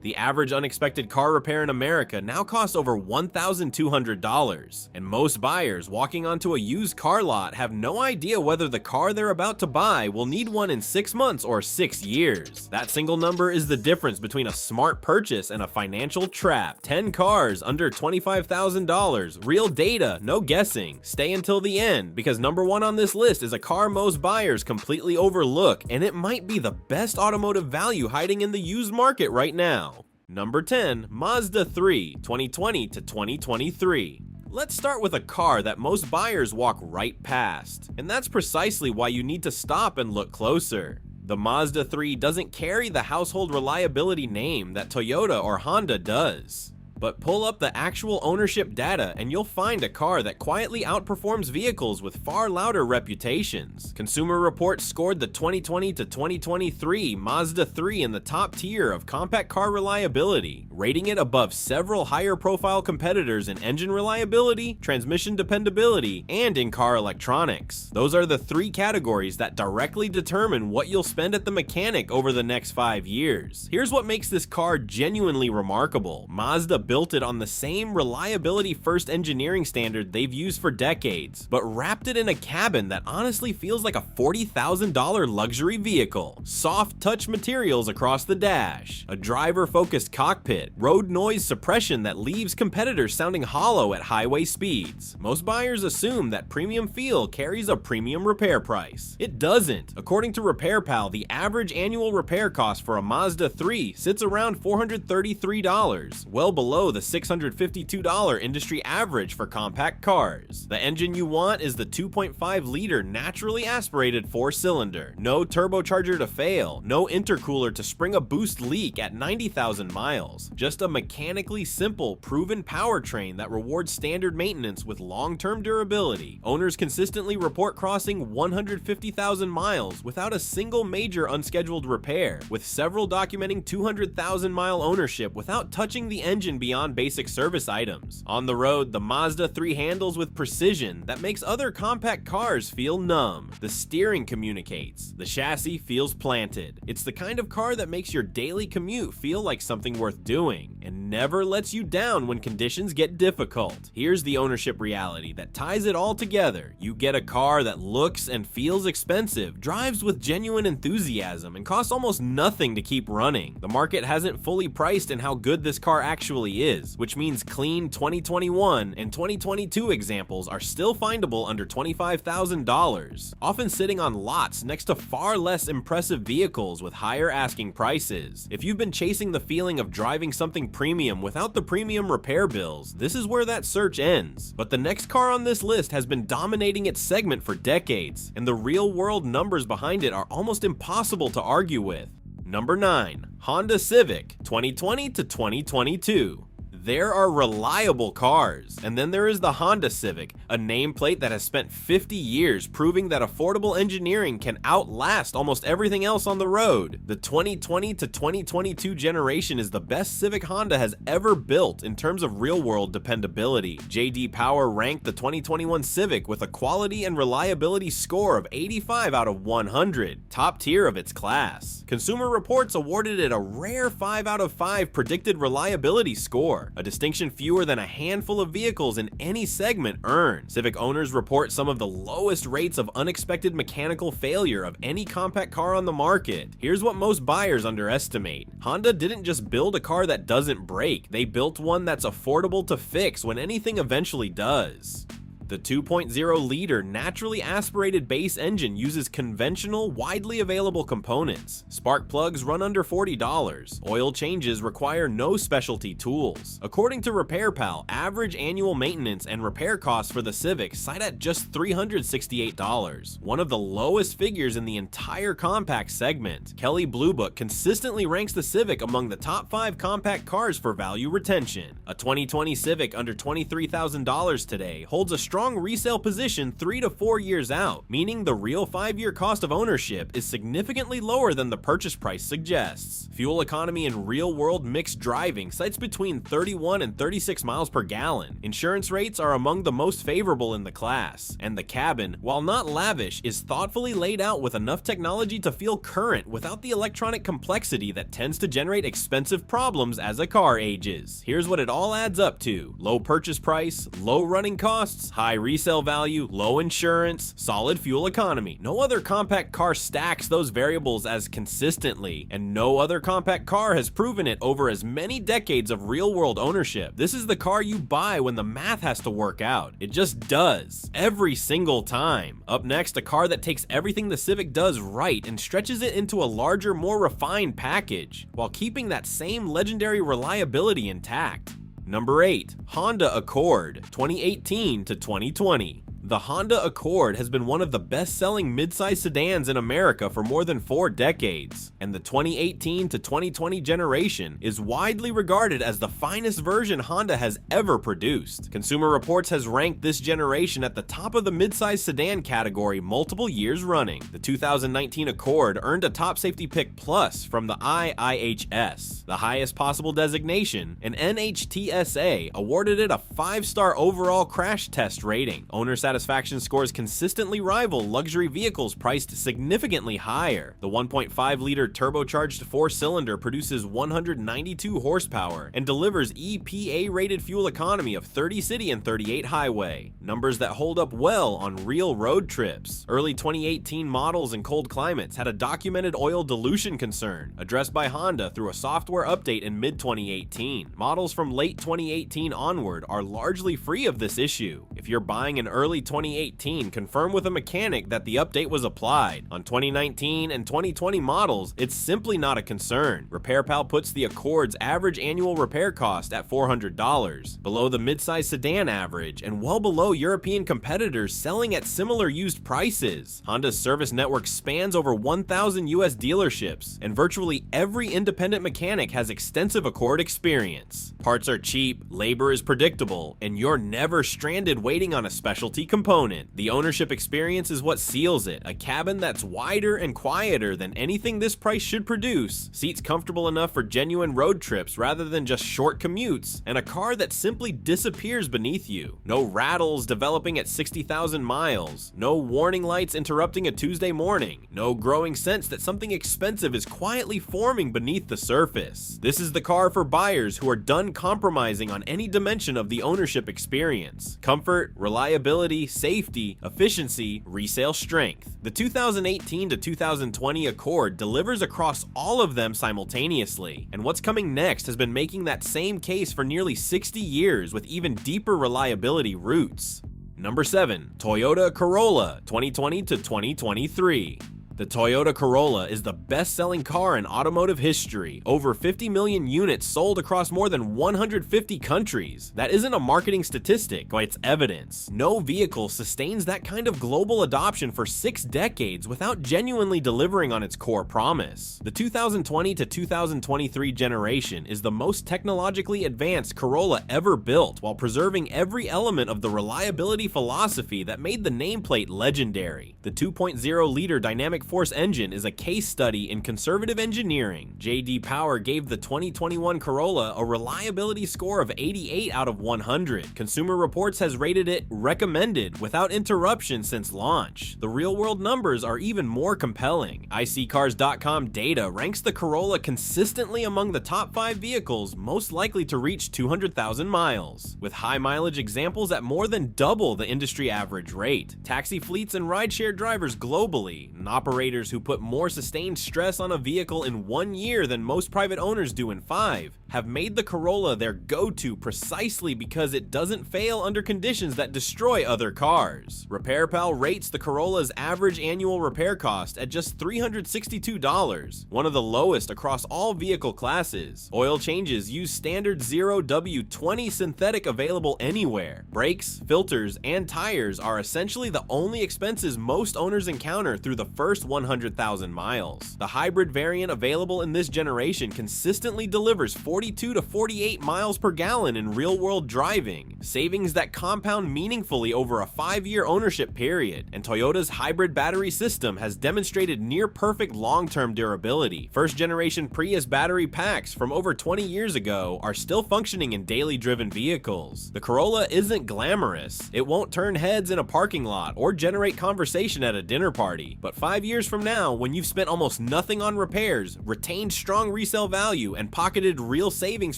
The average unexpected car repair in America now costs over $1,200, and most buyers walking onto a used car lot have no idea whether the car they're about to buy will need one in 6 months or 6 years. That single number is the difference between a smart purchase and a financial trap. 10 cars under $25,000, real data, no guessing. Stay until the end, because number 1 on this list is a car most buyers completely overlook, and it might be the best automotive value hiding in the used market right now. Number 10, Mazda 3, 2020 to 2023. Let's start with a car that most buyers walk right past, and that's precisely why you need to stop and look closer. The Mazda 3 doesn't carry the household reliability name that Toyota or Honda does. But pull up the actual ownership data and you'll find a car that quietly outperforms vehicles with far louder reputations. Consumer Reports scored the 2020 to 2023 Mazda 3 in the top tier of compact car reliability, rating it above several higher profile competitors in engine reliability, transmission dependability, and in-car electronics. Those are the 3 categories that directly determine what you'll spend at the mechanic over the next 5 years. Here's what makes this car genuinely remarkable. Mazda built it on the same reliability-first engineering standard they've used for decades, but wrapped it in a cabin that honestly feels like a $40,000 luxury vehicle. Soft touch materials across the dash, a driver-focused cockpit, road noise suppression that leaves competitors sounding hollow at highway speeds. Most buyers assume that premium feel carries a premium repair price. It doesn't. According to RepairPal, the average annual repair cost for a Mazda 3 sits around $433, well below the $652 industry average for compact cars. The engine you want is the 2.5-liter naturally aspirated 4-cylinder. No turbocharger to fail, no intercooler to spring a boost leak at 90,000 miles. Just a mechanically simple, proven powertrain that rewards standard maintenance with long-term durability. Owners consistently report crossing 150,000 miles without a single major unscheduled repair, with several documenting 200,000-mile ownership without touching the engine beyond basic service items. On the road, the Mazda 3 handles with precision that makes other compact cars feel numb. The steering communicates. The chassis feels planted. It's the kind of car that makes your daily commute feel like something worth doing, and never lets you down when conditions get difficult. Here's the ownership reality that ties it all together. You get a car that looks and feels expensive, drives with genuine enthusiasm, and costs almost nothing to keep running. The market hasn't fully priced in how good this car actually is, which means clean 2021 and 2022 examples are still findable under $25,000, often sitting on lots next to far less impressive vehicles with higher asking prices. If you've been chasing the feeling of driving something premium without the premium repair bills, this is where that search ends. But the next car on this list has been dominating its segment for decades, and the real-world numbers behind it are almost impossible to argue with. Number 9, Honda Civic, 2020 to 2022. There are reliable cars, and then there is the Honda Civic, a nameplate that has spent 50 years proving that affordable engineering can outlast almost everything else on the road. The 2020 to 2022 generation is the best Civic Honda has ever built in terms of real-world dependability. J.D. Power ranked the 2021 Civic with a quality and reliability score of 85 out of 100, top tier of its class. Consumer Reports awarded it a rare 5 out of 5 predicted reliability score, a distinction fewer than a handful of vehicles in any segment earn. Civic owners report some of the lowest rates of unexpected mechanical failure of any compact car on the market. Here's what most buyers underestimate. Honda didn't just build a car that doesn't break, they built one that's affordable to fix when anything eventually does. The 2.0-liter naturally aspirated base engine uses conventional, widely available components. Spark plugs run under $40. Oil changes require no specialty tools. According to RepairPal, average annual maintenance and repair costs for the Civic cite at just $368, one of the lowest figures in the entire compact segment. Kelley Blue Book consistently ranks the Civic among the top 5 compact cars for value retention. A 2020 Civic under $23,000 today holds a strong strong resale position 3 to 4 years out, meaning the real 5-year cost of ownership is significantly lower than the purchase price suggests. Fuel economy in real-world mixed driving cites between 31 and 36 miles per gallon. Insurance rates are among the most favorable in the class, and the cabin, while not lavish, is thoughtfully laid out with enough technology to feel current without the electronic complexity that tends to generate expensive problems as a car ages. Here's what it all adds up to: low purchase price, low running costs, high resale value, low insurance, solid fuel economy. No other compact car stacks those variables as consistently, and no other compact car has proven it over as many decades of real-world ownership. This is the car you buy when the math has to work out. It just does, every single time. Up next, a car that takes everything the Civic does right and stretches it into a larger, more refined package, while keeping that same legendary reliability intact. Number 8. Honda Accord, 2018 to 2020. The Honda Accord has been one of the best-selling midsize sedans in America for more than 4 decades, and the 2018 to 2020 generation is widely regarded as the finest version Honda has ever produced. Consumer Reports has ranked this generation at the top of the midsize sedan category multiple years running. The 2019 Accord earned a Top Safety Pick Plus from the IIHS, the highest possible designation, and NHTSA awarded it a 5-star overall crash test rating. Owner satisfaction scores consistently rival luxury vehicles priced significantly higher. The 1.5-liter turbocharged 4-cylinder produces 192 horsepower and delivers EPA-rated fuel economy of 30 city and 38 highway, numbers that hold up well on real road trips. Early 2018 models in cold climates had a documented oil dilution concern, addressed by Honda through a software update in mid-2018. Models from late 2018 onward are largely free of this issue. If you're buying an early 2018, confirm with a mechanic that the update was applied. On 2019 and 2020 models, it's simply not a concern. RepairPal puts the Accord's average annual repair cost at $400, below the midsize sedan average and well below European competitors selling at similar used prices. Honda's service network spans over 1,000 US dealerships, and virtually every independent mechanic has extensive Accord experience. Parts are cheap, labor is predictable, and you're never stranded waiting on a specialty component. The ownership experience is what seals it. A cabin that's wider and quieter than anything this price should produce, seats comfortable enough for genuine road trips rather than just short commutes, and a car that simply disappears beneath you. No rattles developing at 60,000 miles, no warning lights interrupting a Tuesday morning, no growing sense that something expensive is quietly forming beneath the surface. This is the car for buyers who are done compromising on any dimension of the ownership experience. Comfort, reliability, safety, efficiency, resale strength. The 2018 to 2020 Accord delivers across all of them simultaneously, and what's coming next has been making that same case for nearly 60 years with even deeper reliability roots. Number 7. Toyota Corolla, 2020 to 2023. The Toyota Corolla is the best-selling car in automotive history. Over 50 million units sold across more than 150 countries. That isn't a marketing statistic, but it's evidence. No vehicle sustains that kind of global adoption for 6 decades without genuinely delivering on its core promise. The 2020 to 2023 generation is the most technologically advanced Corolla ever built, while preserving every element of the reliability philosophy that made the nameplate legendary. The 2.0-liter dynamic force engine is a case study in conservative engineering. J.D. Power gave the 2021 Corolla a reliability score of 88 out of 100. Consumer Reports has rated it recommended without interruption since launch. The real-world numbers are even more compelling. iSeeCars.com data ranks the Corolla consistently among the top 5 vehicles most likely to reach 200,000 miles, with high mileage examples at more than double the industry average rate. Taxi fleets and rideshare drivers globally, and operators who put more sustained stress on a vehicle in 1 year than most private owners do in 5, have made the Corolla their go-to precisely because it doesn't fail under conditions that destroy other cars. RepairPal rates the Corolla's average annual repair cost at just $362, one of the lowest across all vehicle classes. Oil changes use standard 0W20 synthetic available anywhere. Brakes, filters, and tires are essentially the only expenses most owners encounter through the first first 100,000 miles. The hybrid variant available in this generation consistently delivers 42 to 48 miles per gallon in real-world driving, savings that compound meaningfully over a 5-year ownership period, and Toyota's hybrid battery system has demonstrated near-perfect long-term durability. First-generation Prius battery packs from over 20 years ago are still functioning in daily driven vehicles. The Corolla isn't glamorous. It won't turn heads in a parking lot or generate conversation at a dinner party. But 5 years from now, when you've spent almost nothing on repairs, retained strong resale value, and pocketed real savings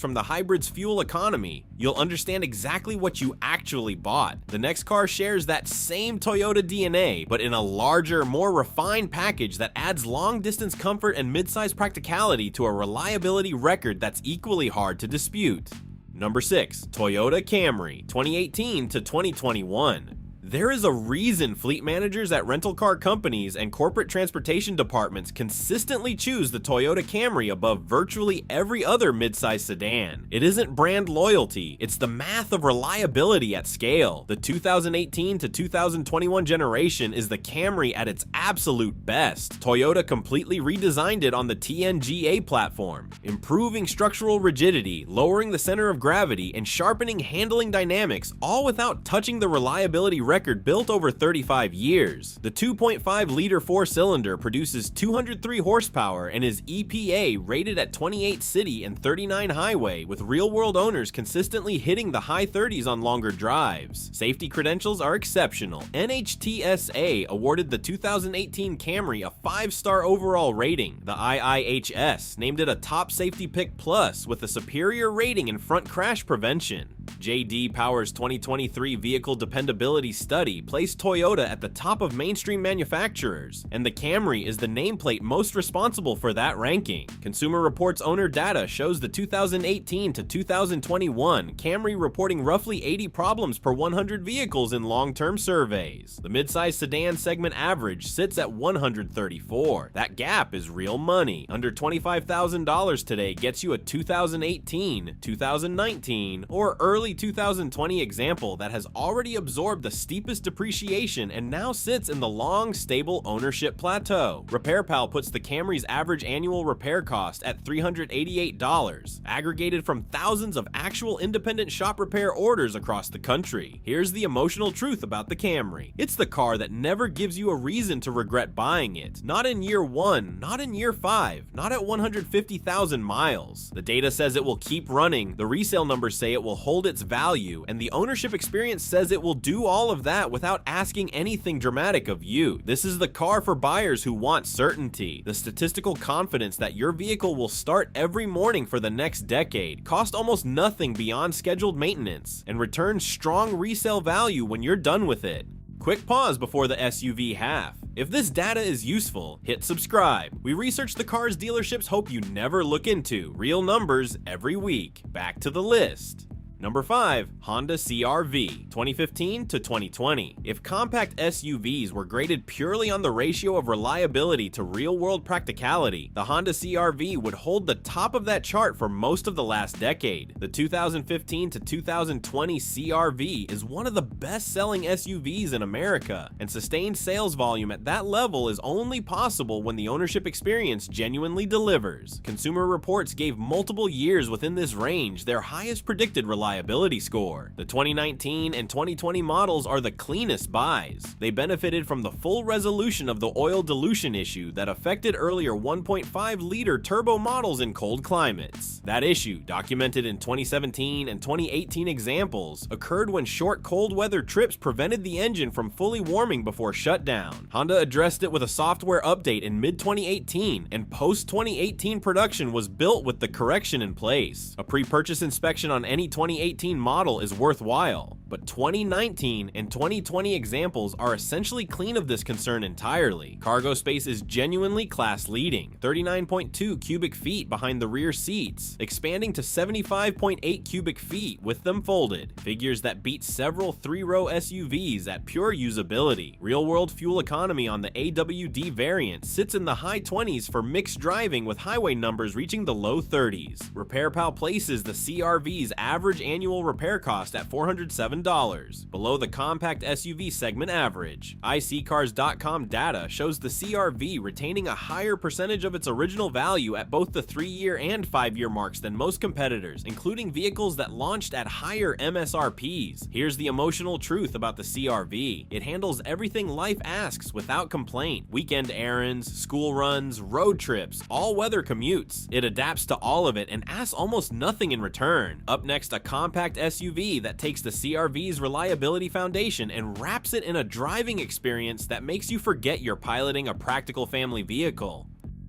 from the hybrid's fuel economy, you'll understand exactly what you actually bought. The next car shares that same Toyota DNA, but in a larger, more refined package that adds long-distance comfort and midsize practicality to a reliability record that's equally hard to dispute. Number 6. Toyota Camry, 2018 to 2021. There is a reason fleet managers at rental car companies and corporate transportation departments consistently choose the Toyota Camry above virtually every other midsize sedan. It isn't brand loyalty, it's the math of reliability at scale. The 2018 to 2021 generation is the Camry at its absolute best. Toyota completely redesigned it on the TNGA platform, improving structural rigidity, lowering the center of gravity, and sharpening handling dynamics, all without touching the reliability record built over 35 years. The 2.5-liter 4-cylinder produces 203 horsepower and is EPA rated at 28 city and 39 highway, with real-world owners consistently hitting the high 30s on longer drives. Safety credentials are exceptional. NHTSA awarded the 2018 Camry a 5-star overall rating. The IIHS named it a top safety pick plus with a superior rating in front crash prevention. J.D. Power's 2023 Vehicle Dependability Study placed Toyota at the top of mainstream manufacturers, and the Camry is the nameplate most responsible for that ranking. Consumer Reports owner data shows the 2018 to 2021 Camry reporting roughly 80 problems per 100 vehicles in long-term surveys. The midsize sedan segment average sits at 134. That gap is real money. Under $25,000 today gets you a 2018, 2019, or early 2020 example that has already absorbed the steepest depreciation and now sits in the long, stable ownership plateau. RepairPal puts the Camry's average annual repair cost at $388, aggregated from thousands of actual independent shop repair orders across the country. Here's the emotional truth about the Camry. It's the car that never gives you a reason to regret buying it. Not in year 1, not in year 5, not at 150,000 miles. The data says it will keep running, the resale numbers say it will hold its value, and the ownership experience says it will do all of that without asking anything dramatic of you. This is the car for buyers who want certainty, the statistical confidence that your vehicle will start every morning for the next decade, cost almost nothing beyond scheduled maintenance, and return strong resale value when you're done with it. Quick pause before the SUV half. If this data is useful, hit subscribe. We research the cars dealerships hope you never look into. Real numbers every week. Back to the list. Number 5. Honda CR-V, 2015 to 2020. If compact SUVs were graded purely on the ratio of reliability to real-world practicality, the Honda CR-V would hold the top of that chart for most of the last decade. The 2015 to 2020 CR-V is one of the best-selling SUVs in America, and sustained sales volume at that level is only possible when the ownership experience genuinely delivers. Consumer Reports gave multiple years within this range their highest predicted reliability score. The 2019 and 2020 models are the cleanest buys. They benefited from the full resolution of the oil dilution issue that affected earlier 1.5-liter turbo models in cold climates. That issue, documented in 2017 and 2018 examples, occurred when short cold weather trips prevented the engine from fully warming before shutdown. Honda addressed it with a software update in mid-2018, and post-2018 production was built with the correction in place. A pre-purchase inspection on any 2018 model is worthwhile, but 2019 and 2020 examples are essentially clean of this concern entirely. Cargo space is genuinely class-leading, 39.2 cubic feet behind the rear seats, expanding to 75.8 cubic feet with them folded, figures that beat several 3-row SUVs at pure usability. Real-world fuel economy on the AWD variant sits in the high 20s for mixed driving, with highway numbers reaching the low 30s. RepairPal places the CR-V's average annual repair cost at $407, $1,000, below the compact SUV segment average. iSeeCars.com data shows the CR-V retaining a higher percentage of its original value at both the 3-year and 5-year marks than most competitors, including vehicles that launched at higher MSRPs. Here's the emotional truth about the CR-V. It handles everything life asks without complaint. Weekend errands, school runs, road trips, all-weather commutes. It adapts to all of it and asks almost nothing in return. Up next, a compact SUV that takes the CR-V's reliability foundation and wraps it in a driving experience that makes you forget you're piloting a practical family vehicle.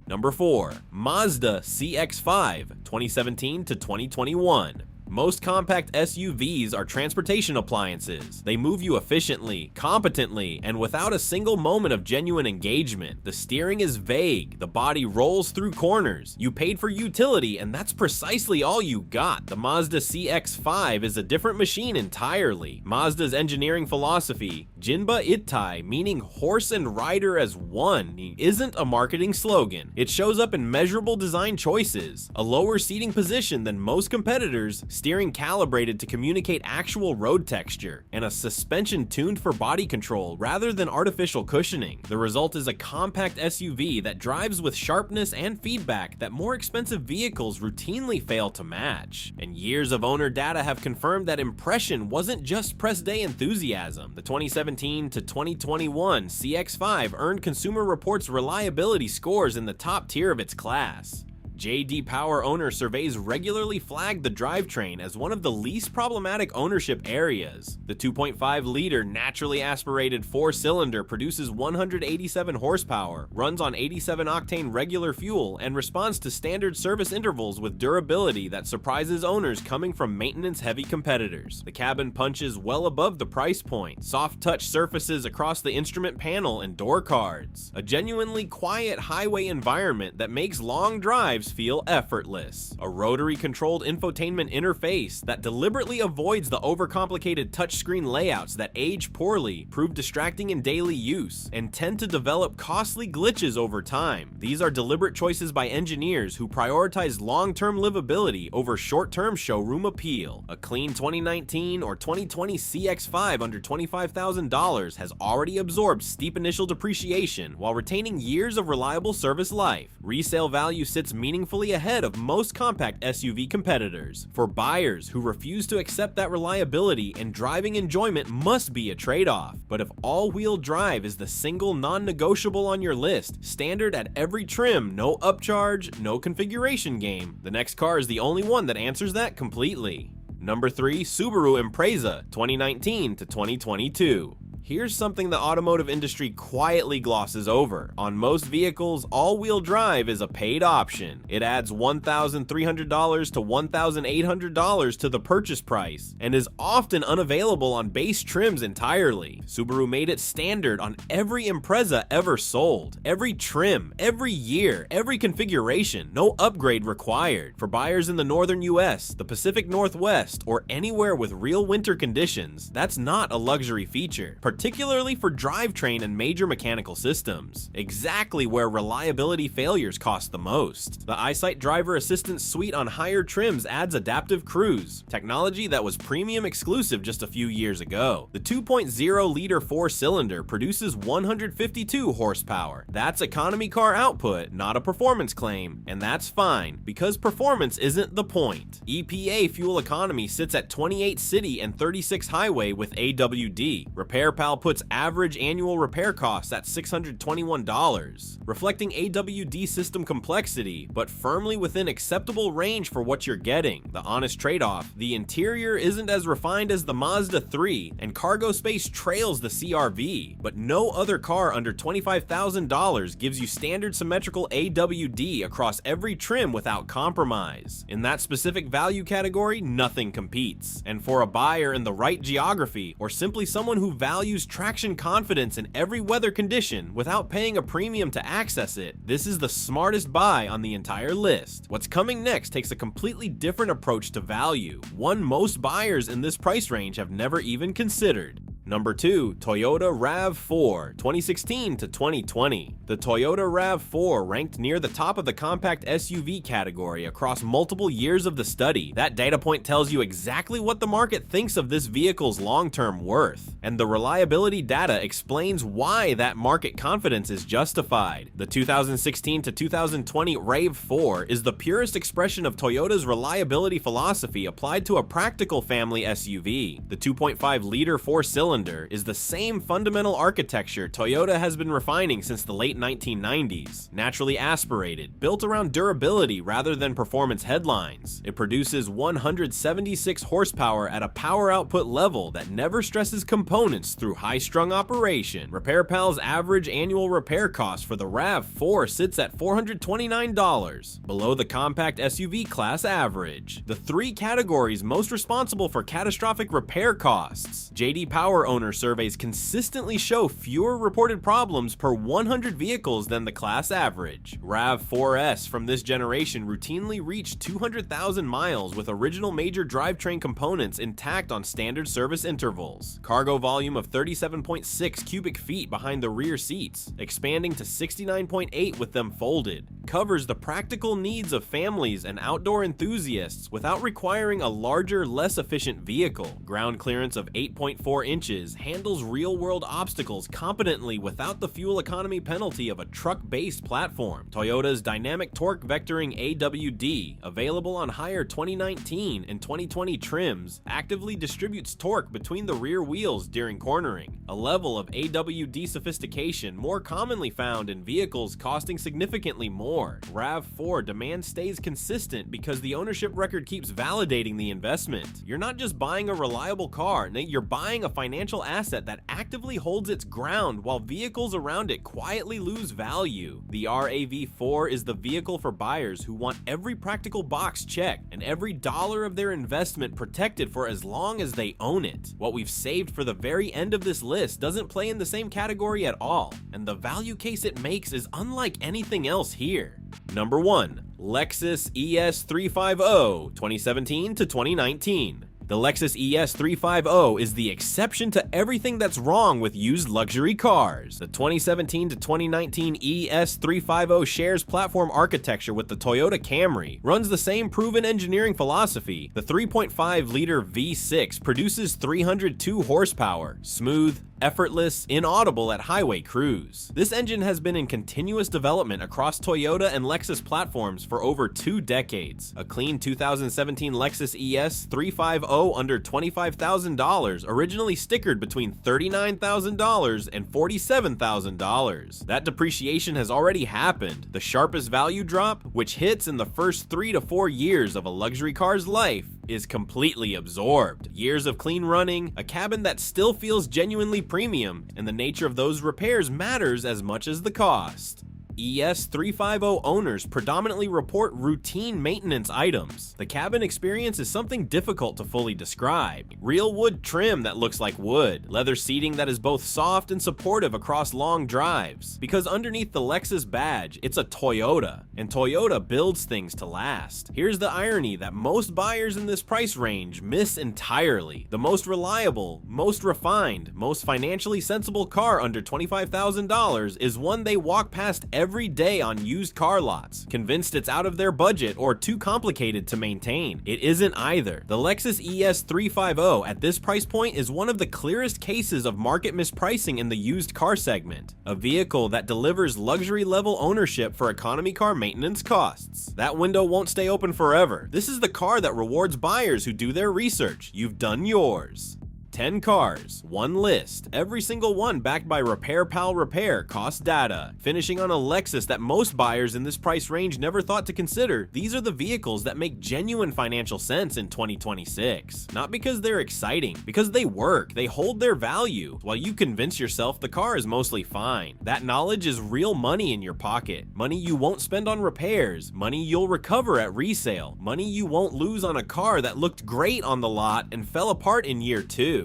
Number 4. Mazda CX-5, 2017 to 2021. Most compact SUVs are transportation appliances. They move you efficiently, competently, and without a single moment of genuine engagement. The steering is vague, the body rolls through corners. You paid for utility, and that's precisely all you got. The Mazda CX-5 is a different machine entirely. Mazda's engineering philosophy, Jinba Ittai, meaning horse and rider as one, isn't a marketing slogan. It shows up in measurable design choices, a lower seating position than most competitors, steering calibrated to communicate actual road texture, and a suspension tuned for body control rather than artificial cushioning. The result is a compact SUV that drives with sharpness and feedback that more expensive vehicles routinely fail to match. And years of owner data have confirmed that impression wasn't just press day enthusiasm. The 2017 to 2021 CX-5 earned Consumer Reports reliability scores in the top tier of its class. J.D. Power owner surveys regularly flagged the drivetrain as one of the least problematic ownership areas. The 2.5-liter naturally aspirated 4-cylinder produces 187 horsepower, runs on 87-octane regular fuel, and responds to standard service intervals with durability that surprises owners coming from maintenance-heavy competitors. The cabin punches well above the price point, soft-touch surfaces across the instrument panel and door cards, a genuinely quiet highway environment that makes long drives feel effortless, a rotary-controlled infotainment interface that deliberately avoids the overcomplicated touchscreen layouts that age poorly, prove distracting in daily use, and tend to develop costly glitches over time. These are deliberate choices by engineers who prioritize long-term livability over short-term showroom appeal. A clean 2019 or 2020 CX-5 under $25,000 has already absorbed steep initial depreciation while retaining years of reliable service life. Resale value sits meaningfully ahead of most compact SUV competitors. For buyers who refuse to accept that reliability and driving enjoyment must be a trade-off. But if all-wheel drive is the single non-negotiable on your list, standard at every trim, no upcharge, no configuration game, the next car is the only one that answers that completely. Number 3, Subaru Impreza, 2019 to 2022. Here's something the automotive industry quietly glosses over. On most vehicles, all-wheel drive is a paid option. It adds $1,300 to $1,800 to the purchase price and is often unavailable on base trims entirely. Subaru made it standard on every Impreza ever sold. Every trim, every year, every configuration, no upgrade required. For buyers in the northern US, the Pacific Northwest, or anywhere with real winter conditions, that's not a luxury feature, particularly for drivetrain and major mechanical systems, exactly where reliability failures cost the most. The EyeSight driver assistance suite on higher trims adds adaptive cruise, technology that was premium exclusive just a few years ago. The 2.0-liter 4-cylinder produces 152 horsepower. That's economy car output, not a performance claim, and that's fine, because performance isn't the point. EPA fuel economy sits at 28 city and 36 highway with AWD. RepairPal puts average annual repair costs at $621, reflecting AWD system complexity, but firmly within acceptable range for what you're getting. The honest trade-off: the interior isn't as refined as the Mazda 3, and cargo space trails the CR-V, but no other car under $25,000 gives you standard symmetrical AWD across every trim without compromise. In that specific value category, nothing competes. And for a buyer in the right geography, or simply someone who values traction confidence in every weather condition without paying a premium to access it, this is the smartest buy on the entire list. What's coming next takes a completely different approach to value, one most buyers in this price range have never even considered. Number 2. Toyota RAV4, 2016 to 2020. The Toyota RAV4 ranked near the top of the compact SUV category across multiple years of the study. That data point tells you exactly what the market thinks of this vehicle's long-term worth, and the reliability data explains why that market confidence is justified. The 2016 to 2020 RAV4 is the purest expression of Toyota's reliability philosophy applied to a practical family SUV. The 2.5-liter four-cylinder is the same fundamental architecture Toyota has been refining since the late 1990s. Naturally aspirated, built around durability rather than performance headlines. It produces 176 horsepower at a power output level that never stresses components through high-strung operation. RepairPal's average annual repair cost for the RAV4 sits at $429, below the compact SUV class average. The 3 categories most responsible for catastrophic repair costs. J.D. Power owner surveys consistently show fewer reported problems per 100 vehicles than the class average. RAV4S from this generation routinely reached 200,000 miles with original major drivetrain components intact on standard service intervals. Cargo volume of 37.6 cubic feet behind the rear seats, expanding to 69.8 with them folded, covers the practical needs of families and outdoor enthusiasts without requiring a larger, less efficient vehicle. Ground clearance of 8.4 inches handles real-world obstacles competently without the fuel economy penalty of a truck-based platform. Toyota's dynamic torque vectoring AWD, available on higher 2019 and 2020 trims, actively distributes torque between the rear wheels during cornering, a level of AWD sophistication more commonly found in vehicles costing significantly more. RAV4 demand stays consistent because the ownership record keeps validating the investment. You're not just buying a reliable car, you're buying a financial asset that actively holds its ground while vehicles around it quietly lose value. The RAV4 is the vehicle for buyers who want every practical box checked and every dollar of their investment protected for as long as they own it. What we've saved for the very end of this list doesn't play in the same category at all, and the value case it makes is unlike anything else here. Number 1. Lexus ES350, 2017 to 2019. The Lexus ES350 is the exception to everything that's wrong with used luxury cars. The 2017 to 2019 ES350 shares platform architecture with the Toyota Camry, runs the same proven engineering philosophy. The 3.5-liter V6 produces 302 horsepower, smooth, effortless, inaudible at highway cruise. This engine has been in continuous development across Toyota and Lexus platforms for over 2 decades. A clean 2017 Lexus ES350 under $25,000, originally stickered between $39,000 and $47,000. That depreciation has already happened. The sharpest value drop, which hits in the first 3 to 4 years of a luxury car's life, is completely absorbed. Years of clean running, a cabin that still feels genuinely premium, and the nature of those repairs matters as much as the cost. ES350 owners predominantly report routine maintenance items. The cabin experience is something difficult to fully describe. Real wood trim that looks like wood, leather seating that is both soft and supportive across long drives. Because underneath the Lexus badge, it's a Toyota, and Toyota builds things to last. Here's the irony that most buyers in this price range miss entirely. The most reliable, most refined, most financially sensible car under $25,000 is one they walk past every day on used car lots, convinced it's out of their budget or too complicated to maintain. It isn't either. The Lexus ES350 at this price point is one of the clearest cases of market mispricing in the used car segment. A vehicle that delivers luxury level ownership for economy car maintenance costs. That window won't stay open forever. This is the car that rewards buyers who do their research. You've done yours. 10 cars, 1 list, every single one backed by RepairPal Repair cost data. Finishing on a Lexus that most buyers in this price range never thought to consider, these are the vehicles that make genuine financial sense in 2026. Not because they're exciting, because they work, they hold their value, while you convince yourself the car is mostly fine. That knowledge is real money in your pocket. Money you won't spend on repairs, money you'll recover at resale, money you won't lose on a car that looked great on the lot and fell apart in year 2.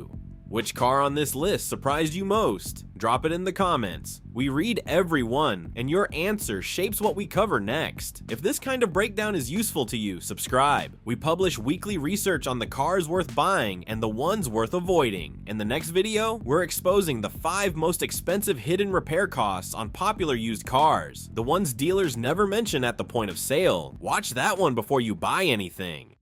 Which car on this list surprised you most? Drop it in the comments. We read every one, and your answer shapes what we cover next. If this kind of breakdown is useful to you, subscribe. We publish weekly research on the cars worth buying and the ones worth avoiding. In the next video, we're exposing the 5 most expensive hidden repair costs on popular used cars, the ones dealers never mention at the point of sale. Watch that one before you buy anything.